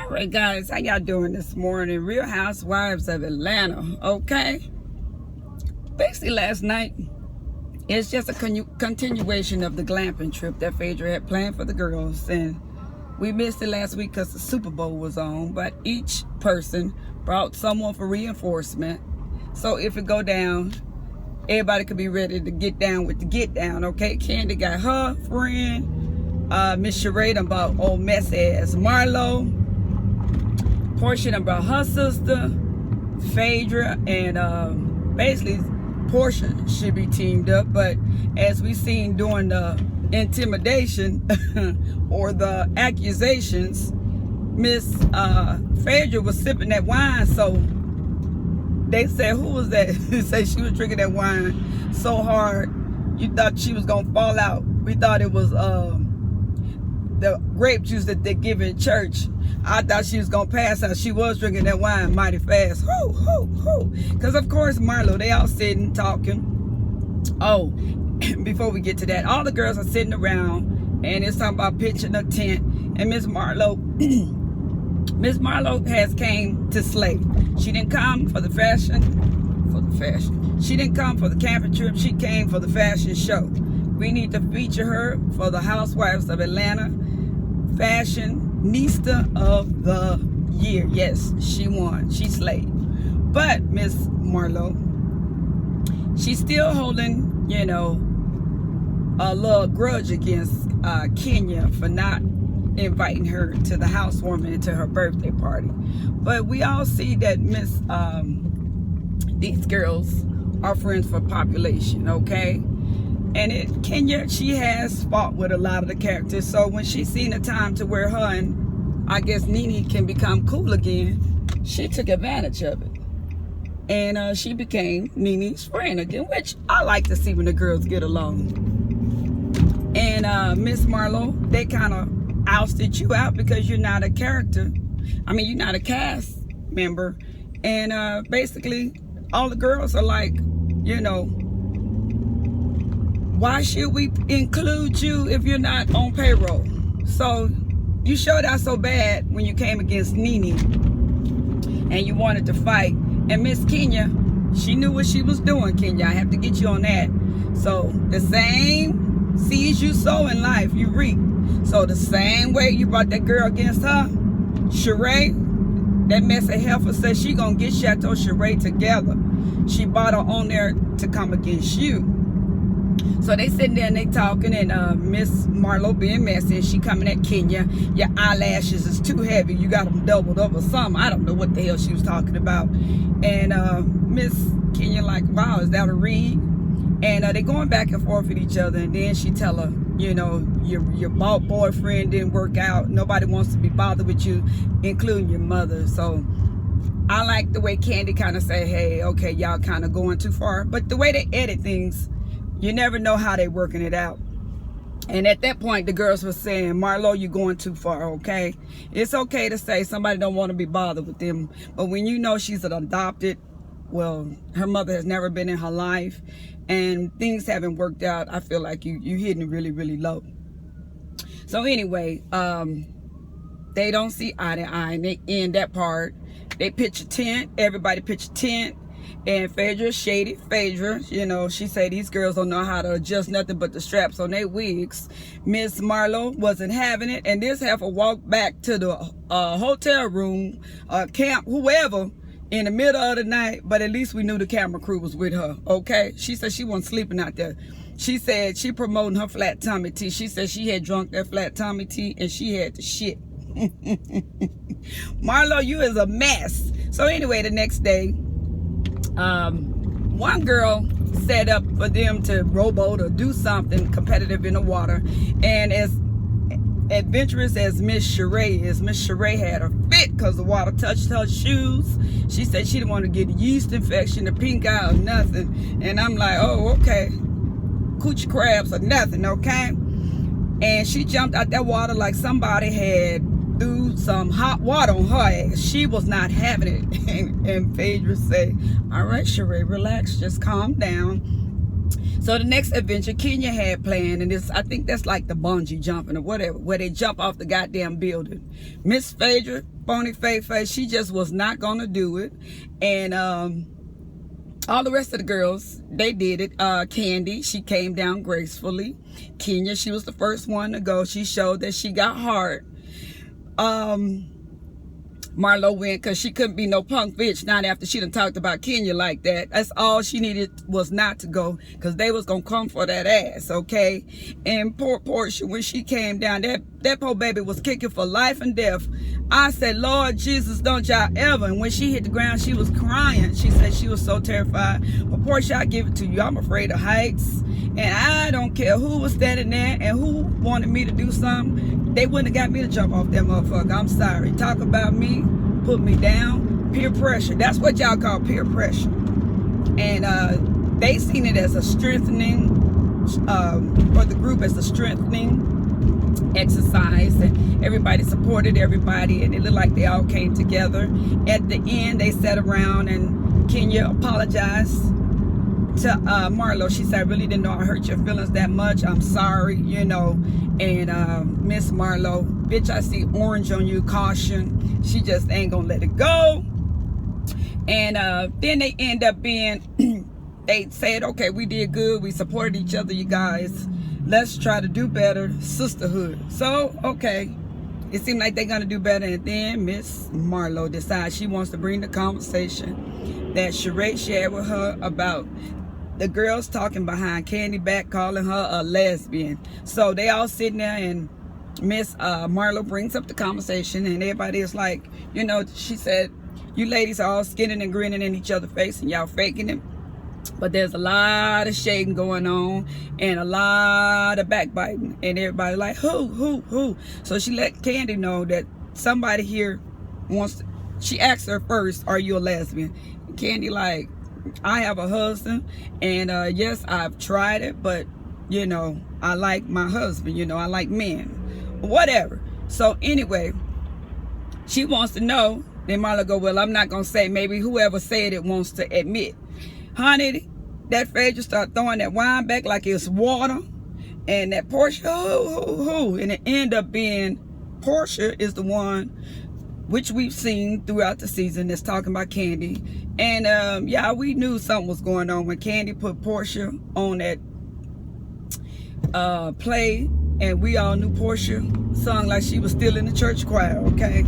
All right, guys, how y'all doing this morning? Real Housewives of Atlanta, okay? Basically, last night, it's just a continuation of the glamping trip that Phaedra had planned for the girls. And we missed it last week because the Super Bowl was on. But each person brought someone for reinforcement. So if it go down, everybody could be ready to get down with the get down, okay? Candy got her friend. Miss Sheree done brought old mess ass Marlo. Portia done brought her sister, Phaedra, and basically Portia should be teamed up. But as we seen during the intimidation or the accusations, Miss Phaedra was sipping that wine, so they said, who was that? They said she was drinking that wine so hard you thought she was gonna fall out. We thought it was the grape juice that they give in church. I thought she was gonna pass out. She was drinking that wine mighty fast. Because of course Marlo, they all sitting talking. Oh, before we get to that, all the girls are sitting around and it's talking about pitching a tent. And Miss Marlo Miss Marlo has came to slay. She didn't come for the fashion. She didn't come for the camping trip. She came for the fashion show. We need to feature her for the Housewives of Atlanta Fashionista of the Year. Yes, she won. She slayed. But Miss Marlo, she's still holding, you know, a little grudge against Kenya for not inviting her to the housewarming and to her birthday party. But we all see that these girls are friends for population, okay? And Kenya, she has fought with a lot of the characters. So when she seen a time to where her and I guess Nene can become cool again, she took advantage of it. And she became Nene's friend again, which I like to see when the girls get along. And Miss Marlo, they kind of ousted you out because you're not a character. I mean, you're not a cast member. And basically, all the girls are like, you know, why should we include you if you're not on payroll? So you showed out so bad when you came against Nene and you wanted to fight. And Miss Kenya, she knew what she was doing, Kenya. I have to get you on that. So the same seeds you sow in life, you reap. So the same way you brought that girl against her, Sheree, that mess of heifer said she gonna get Chateau Sheree together. She brought her on there to come against you. So they sitting there and they talking, and Miss Marlo being messy, and she coming at Kenya. Your eyelashes is too heavy. You got them doubled up or something. I don't know what the hell she was talking about. And Miss Kenya like, wow, is that a read? And they going back and forth with each other. And then she tell her, you know, your boyfriend didn't work out. Nobody wants to be bothered with you, including your mother. So I like the way Candy kind of say, hey, okay, y'all kind of going too far. But the way they edit things, you never know how they working it out. And at that point, the girls were saying, Marlo, you're going too far, okay? It's okay to say somebody don't want to be bothered with them. But when you know she's an adopted, well, her mother has never been in her life, and things haven't worked out, I feel like you hitting really, really low. So anyway, they don't see eye to eye, and they end that part. They pitch a tent. Everybody pitch a tent. And Phaedra, shady Phaedra, you know, she said these girls don't know how to adjust nothing but the straps on their wigs. Miss Marlo wasn't having it, and this heifer walked back to the hotel room, camp, whoever, in the middle of the night. But at least we knew the camera crew was with her, okay? She said she wasn't sleeping out there. She said she promoting her flat tummy tea. She said she had drunk that flat tummy tea and she had the shit. Marlo, you is a mess. So anyway, the next day, one girl set up for them to rowboat or do something competitive in the water. And as adventurous as Miss Sheree is, Miss Sheree had a fit because the water touched her shoes. She said she didn't want to get a yeast infection, a pink eye, or nothing. And I'm like, oh, okay. Coochie crabs or nothing, okay? And she jumped out that water like somebody had threw some hot water on her ass. She was not having it. And Phaedra said, all right, Sheree, relax, just calm down. So the next adventure Kenya had planned, and I think that's like the bungee jumping or whatever, where they jump off the goddamn building. Miss Phaedra, phony face, she just was not gonna do it. And all the rest of the girls, they did it. Candy, she came down gracefully. Kenya, she was the first one to go. She showed that she got heart. Marlo went because she couldn't be no punk bitch not after she done talked about Kenya like that. That's all she needed was not to go, because they was gonna come for that ass, okay? And poor Portia, when she came down, that poor baby was kicking for life and death. I said, Lord Jesus, don't y'all ever. And when she hit the ground, she was crying. She said she was so terrified. But Portia, I give it to you. I'm afraid of heights. And I don't care who was standing there and who wanted me to do something. They wouldn't have got me to jump off that motherfucker. I'm sorry. Talk about me, put me down. Peer pressure. That's what y'all call peer pressure. And they seen it as a strengthening, for the group as a strengthening exercise, and everybody supported everybody, and it looked like they all came together. At the end, they sat around and Kenya apologized to Marlo. She said, I really didn't know I hurt your feelings that much. I'm sorry, you know. And Miss Marlo, bitch, I see orange on you, caution. She just ain't gonna let it go. And then they end up being they said, okay, we did good, we supported each other, you guys, let's try to do better, sisterhood. So okay, it seemed like they're gonna do better. And then Miss Marlo decides she wants to bring the conversation that Sheree shared with her about the girls talking behind Candy back, calling her a lesbian. So they all sitting there, and Miss Marlo brings up the conversation, and everybody is like, you know, she said, you ladies are all skinning and grinning in each other's face and y'all faking it. But there's a lot of shading going on and a lot of backbiting, and everybody like, who? So she let Candy know that somebody here wants to, she asked her first, are you a lesbian? And Candy like, I have a husband, and yes, I've tried it, but you know, I like my husband, you know, I like men, whatever. So anyway, she wants to know. Then Marlo go, well, I'm not gonna say, maybe whoever said it wants to admit. Honey, that Phaedra start throwing that wine back like it's water, and that Portia, and it end up being Portia is the one, which we've seen throughout the season, that's talking about Candy. And yeah, we knew something was going on when Candy put Portia on that play, and we all knew Portia sung like she was still in the church choir, okay?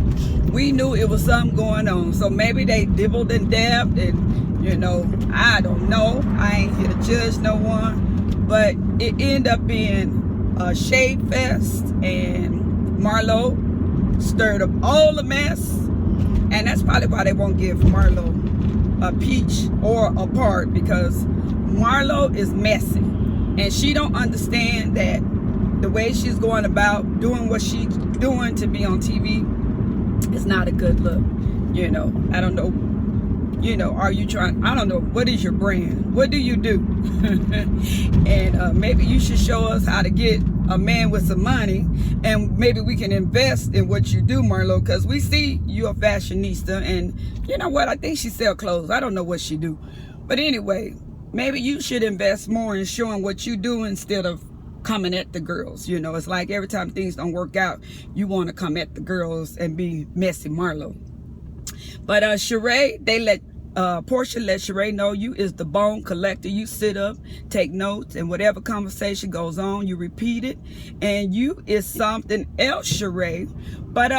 We knew it was something going on. So maybe they dibbled and dabbed, and you know, I don't know. I ain't here to judge no one, but it ended up being a shade fest, and Marlo stirred up all the mess, and that's probably why they won't give Marlo a peach or a part, because Marlo is messy, and she don't understand that the way she's going about doing what she's doing to be on TV is not a good look. You know, I don't know. You know, are you trying? I don't know. What is your brand? What do you do? And maybe you should show us how to get a man with some money, and maybe we can invest in what you do, Marlo, because we see you're a fashionista, and you know what? I think she sell clothes. I don't know what she do. But anyway, maybe you should invest more in showing what you do instead of coming at the girls. You know, it's like every time things don't work out, you want to come at the girls and be messy, Marlo. But Sheree, they let Portia let Sheree know you is the bone collector. You sit up, take notes, and whatever conversation goes on, you repeat it. And you is something else, Sheree. But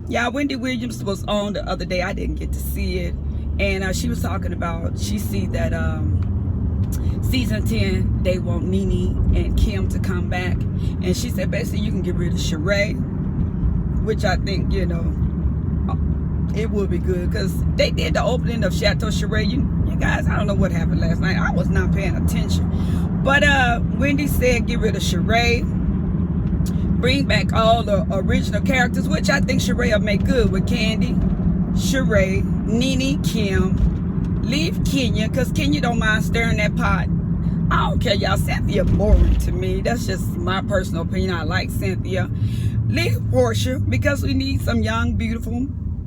yeah, Wendy Williams was on the other day. I didn't get to see it. And she was talking about, she see that season 10, they want Nene and Kim to come back. And she said, basically, you can get rid of Sheree, which I think, you know, it would be good, because they did the opening of Chateau Sheree. You guys, I don't know what happened last night. I was not paying attention. But Wendy said get rid of Sheree, bring back all the original characters, which I think Sheree will make good with Candy, Sheree, Nene, Kim. Leave Kenya, because Kenya don't mind stirring that pot. I don't care, y'all. Cynthia boring to me. That's just my personal opinion. I like Cynthia. Leave Portia, because we need some young, beautiful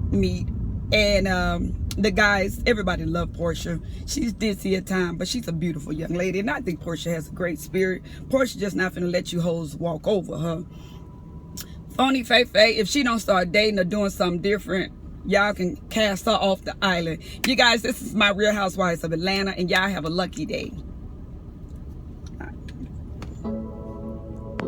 meat. And The guys, everybody love Portia. She's ditzy at times, but she's a beautiful young lady. And I think Portia has a great spirit. Portia just not finna let you hoes walk over her. Phony Faye, if she don't start dating or doing something different, y'all can cast her off the island. You guys, this is my Real Housewives of Atlanta, and y'all have a lucky day.